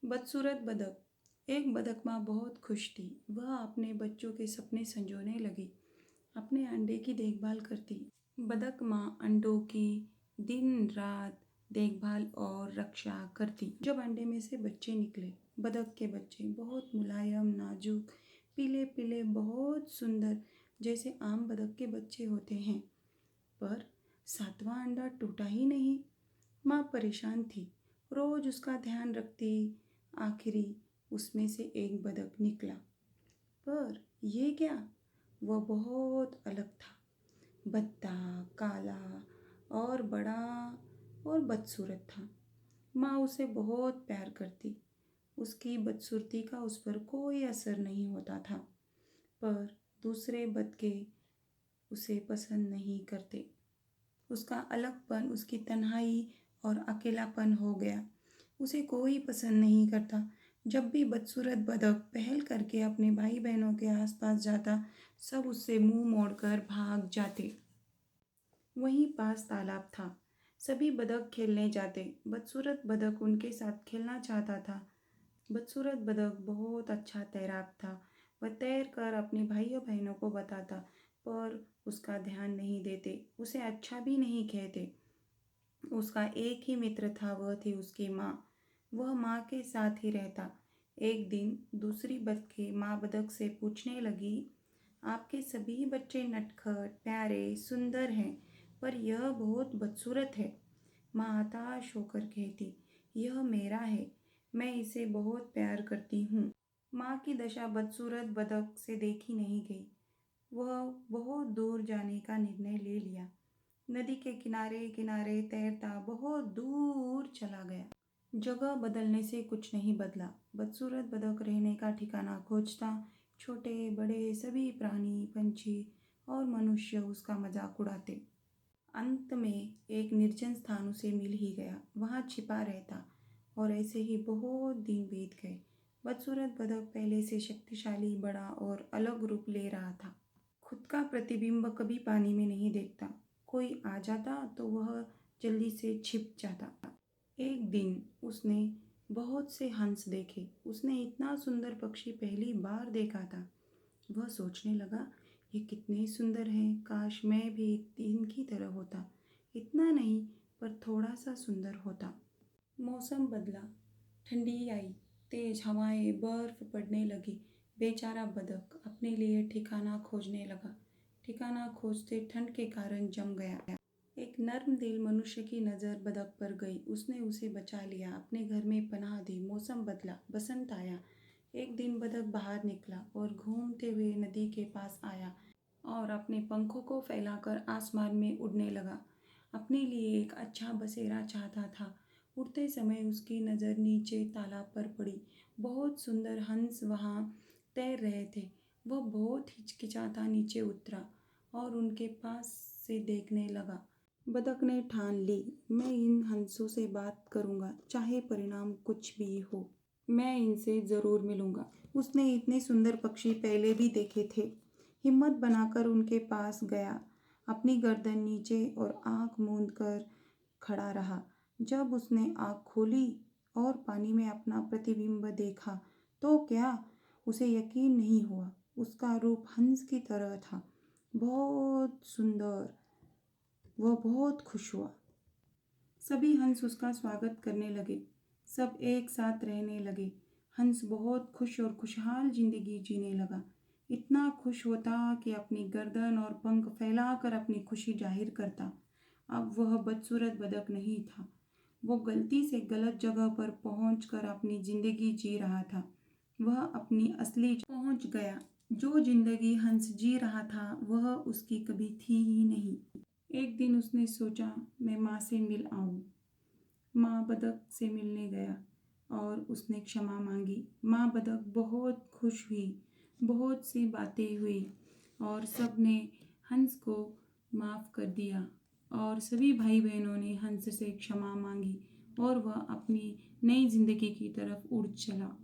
बदसूरत बदक। एक बदक माँ बहुत खुश थी। वह अपने बच्चों के सपने संजोने लगी, अपने अंडे की देखभाल करती। बदक माँ अंडों की दिन रात देखभाल और रक्षा करती। जब अंडे में से बच्चे निकले, बदक के बच्चे बहुत मुलायम, नाजुक, पीले पीले, बहुत सुंदर, जैसे आम बदक के बच्चे होते हैं। पर सातवां अंडा टूटा ही नहीं। माँ परेशान थी, रोज उसका ध्यान रखती। आखिरी उसमें से एक बदक निकला। पर ये क्या, वह बहुत अलग था। भद्दा, काला और बड़ा और बदसूरत था। माँ उसे बहुत प्यार करती। उसकी बदसूरती का उस पर कोई असर नहीं होता था। पर दूसरे बदके उसे पसंद नहीं करते। उसका अलगपन, उसकी तन्हाई और अकेलापन हो गया। उसे कोई पसंद नहीं करता। जब भी बदसूरत बदक पहल करके अपने भाई बहनों के आसपास जाता, सब उससे मुंह मोड़कर भाग जाते। वहीं पास तालाब था। सभी बदक खेलने जाते। बदसूरत बदक उनके साथ खेलना चाहता था। बदसूरत बदक बहुत अच्छा तैराक था। वह तैर कर अपने भाइयों बहनों को बताता, पर उसका ध्यान नहीं देते, उसे अच्छा भी नहीं कहते। उसका एक ही मित्र था, वह थी उसकी माँ। वह माँ के साथ ही रहता। एक दिन दूसरी बतखें माँ बदक से पूछने लगी, आपके सभी बच्चे नटखट, प्यारे, सुंदर हैं, पर यह बहुत बदसूरत है। माँ हताश होकर कहती, यह मेरा है, मैं इसे बहुत प्यार करती हूँ। माँ की दशा बदसूरत बदक से देखी नहीं गई। वह बहुत दूर जाने का निर्णय ले लिया। नदी के किनारे किनारे तैरता बहुत दूर चला गया। जगह बदलने से कुछ नहीं बदला। बदसूरत बदक रहने का ठिकाना खोजता। छोटे बड़े सभी प्राणी, पंछी और मनुष्य उसका मजाक उड़ाते। अंत में एक निर्जन स्थान उसे मिल ही गया। वहाँ छिपा रहता और ऐसे ही बहुत दिन बीत गए। बदसूरत बदक पहले से शक्तिशाली, बड़ा और अलग रूप ले रहा था। खुद का प्रतिबिंब कभी पानी में नहीं देखता। कोई आ जाता तो वह जल्दी से छिप जाता। एक दिन उसने बहुत से हंस देखे। उसने इतना सुंदर पक्षी पहली बार देखा था। वह सोचने लगा, ये कितने सुंदर हैं, काश मैं भी इनकी तरह होता। इतना नहीं, पर थोड़ा सा सुंदर होता। मौसम बदला, ठंडी आई, तेज हवाएं, बर्फ पड़ने लगी। बेचारा बदक अपने लिए ठिकाना खोजने लगा। ठिकाना खोजते ठंड के कारण जम गया। एक नर्म दिल मनुष्य की नज़र बदक पर गई। उसने उसे बचा लिया, अपने घर में पनाह दी। मौसम बदला, बसंत आया। एक दिन बदक बाहर निकला और घूमते हुए नदी के पास आया और अपने पंखों को फैलाकर आसमान में उड़ने लगा। अपने लिए एक अच्छा बसेरा चाहता था। उड़ते समय उसकी नज़र नीचे तालाब पर पड़ी। बहुत सुंदर हंस वहाँ तैर रहे थे। वह बहुत हिचकिचाता नीचे उतरा और उनके पास से देखने लगा। बदक ने ठान ली, मैं इन हंसों से बात करूंगा, चाहे परिणाम कुछ भी हो। मैं इनसे ज़रूर मिलूंगा। उसने इतने सुंदर पक्षी पहले भी देखे थे। हिम्मत बनाकर उनके पास गया। अपनी गर्दन नीचे और आंख मूंद कर खड़ा रहा। जब उसने आंख खोली और पानी में अपना प्रतिबिंब देखा, तो क्या, उसे यकीन नहीं हुआ। उसका रूप हंस की तरह था, बहुत सुंदर। वह बहुत खुश हुआ। सभी हंस उसका स्वागत करने लगे। सब एक साथ रहने लगे। हंस बहुत खुश और खुशहाल जिंदगी जीने लगा। इतना खुश होता कि अपनी गर्दन और पंख फैलाकर अपनी खुशी जाहिर करता। अब वह बदसूरत बदक नहीं था। वो गलती से गलत जगह पर पहुंचकर अपनी जिंदगी जी रहा था। वह अपनी असली पहुंच गया। जो जिंदगी हंस जी रहा था, वह उसकी कभी थी ही नहीं। एक दिन उसने सोचा, मैं माँ से मिल आऊँ। माँ बदक से मिलने गया और उसने क्षमा मांगी। माँ बदक बहुत खुश हुई। बहुत सी बातें हुई और सब ने हंस को माफ़ कर दिया और सभी भाई बहनों ने हंस से क्षमा मांगी और वह अपनी नई जिंदगी की तरफ उड़ चला।